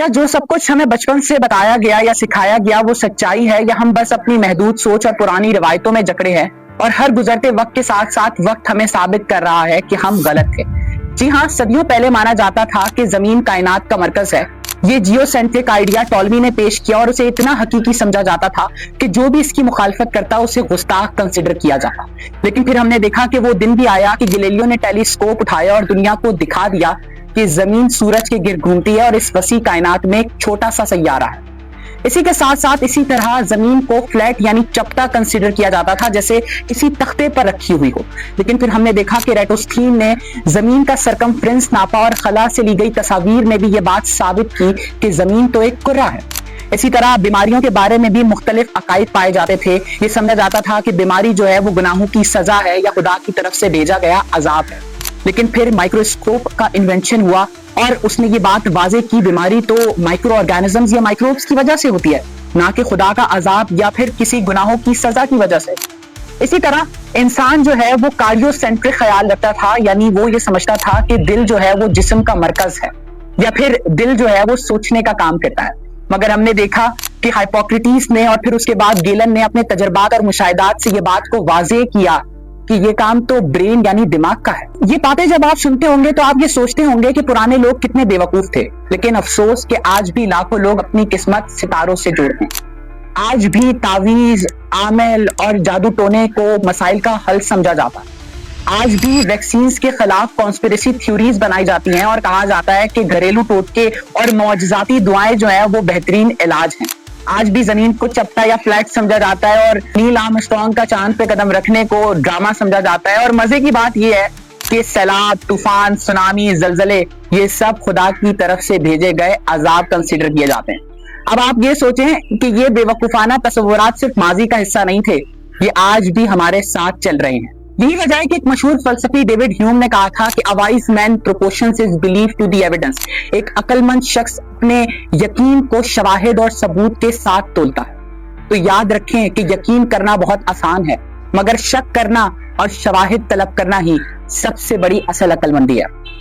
کیا جو سب کچھ ہمیں بچپن سے بتایا گیا یا سکھایا گیا وہ سچائی ہے، یا ہم بس اپنی محدود سوچ اور پرانی روایتوں میں جکڑے ہیں اور ہر گزرتے وقت کے ساتھ ساتھ وقت ہمیں ثابت کر رہا ہے کہ ہم غلط تھے؟ جی ہاں، صدیوں پہلے مانا جاتا تھا کہ زمین کائنات کا مرکز ہے۔ یہ جیو سینٹرک آئیڈیا ٹولمی نے پیش کیا اور اسے اتنا حقیقی سمجھا جاتا تھا کہ جو بھی اس کی مخالفت کرتا اسے گستاخ کنسیڈر کیا جاتا۔ لیکن پھر ہم نے دیکھا کہ وہ دن بھی آیا کہ گلیلیو نے ٹیلی اسکوپ اٹھایا اور دنیا کو دکھا دیا کہ زمین سورج کے گرد گھومتی ہے اور اس وسیع کائنات میں ایک چھوٹا سا سیارہ ہے۔ اسی کے ساتھ ساتھ اسی طرح زمین کو فلیٹ یعنی چپٹا کنسیڈر کیا جاتا تھا، جیسے کسی تختے پر رکھی ہوئی ہو۔ لیکن پھر ہم نے دیکھا کہ ایرٹوستھین نے زمین کا سرکمفرنس ناپا اور خلا سے لی گئی تصاویر میں بھی یہ بات ثابت کی کہ زمین تو ایک کرہ ہے۔ اسی طرح بیماریوں کے بارے میں بھی مختلف عقائد پائے جاتے تھے۔ یہ سمجھا جاتا تھا کہ بیماری جو ہے وہ گناہوں کی سزا ہے یا خدا کی طرف سے بھیجا گیا عذاب ہے۔ لیکن پھر مائکروسکوپ کا انوینشن ہوا اور اس نے یہ بات واضح کی بیماری تو مائکرو آرگینزمز یا مائکروبس کی وجہ سے ہوتی ہے، نہ کہ خدا کا عذاب یا پھر کسی گناہوں کی سزا کی وجہ سے۔ اسی طرح انسان جو ہے وہ کارڈیو سینٹرک خیال رکھتا تھا، یعنی وہ یہ سمجھتا تھا کہ دل جو ہے وہ جسم کا مرکز ہے، یا پھر دل جو ہے وہ سوچنے کا کام کرتا ہے۔ مگر ہم نے دیکھا کہ ہائپوکریٹس نے اور پھر اس کے بعد گیلن نے اپنے تجربات اور مشاہدات سے یہ بات کو واضح کیا کہ یہ کام تو برین یعنی دماغ کا ہے۔ یہ باتیں جب آپ سنتے ہوں گے تو آپ یہ سوچتے ہوں گے کہ پرانے لوگ کتنے بے وقوف تھے، لیکن افسوس کہ آج بھی لاکھوں لوگ اپنی قسمت ستاروں سے جوڑتے ہیں۔ آج بھی تعویذ، عامل اور جادو ٹونے کو مسائل کا حل سمجھا جاتا ہے۔ آج بھی ویکسینز کے خلاف کانسپریسی تھیوریز بنائی جاتی ہیں اور کہا جاتا ہے کہ گھریلو ٹوٹکے اور معجزاتی دعائیں جو ہیں وہ بہترین علاج ہیں۔ آج بھی زمین کو چپٹا یا فلیٹ سمجھا جاتا ہے اور نیل آرمسٹرانگ کا چاند پہ قدم رکھنے کو ڈرامہ سمجھا جاتا ہے۔ اور مزے کی بات یہ ہے کہ سیلاب، طوفان، سونامی، زلزلے یہ سب خدا کی طرف سے بھیجے گئے عذاب کنسیڈر کیے جاتے ہیں۔ اب آپ یہ سوچیں کہ یہ بے وقوفانہ تصورات صرف ماضی کا حصہ نہیں تھے، یہ آج بھی ہمارے ساتھ چل رہے ہیں۔ یہی وجہ ہے کہ ایک مشہور فلسفی ڈیوڈ ہیوم نے کہا تھا کہ a wise man proportions his belief to the evidence۔ ایک عقل مند شخص اپنے یقین کو شواہد اور ثبوت کے ساتھ تولتا ہے۔ تو یاد رکھیں کہ یقین کرنا بہت آسان ہے، مگر شک کرنا اور شواہد طلب کرنا ہی سب سے بڑی اصل عقل مندی ہے۔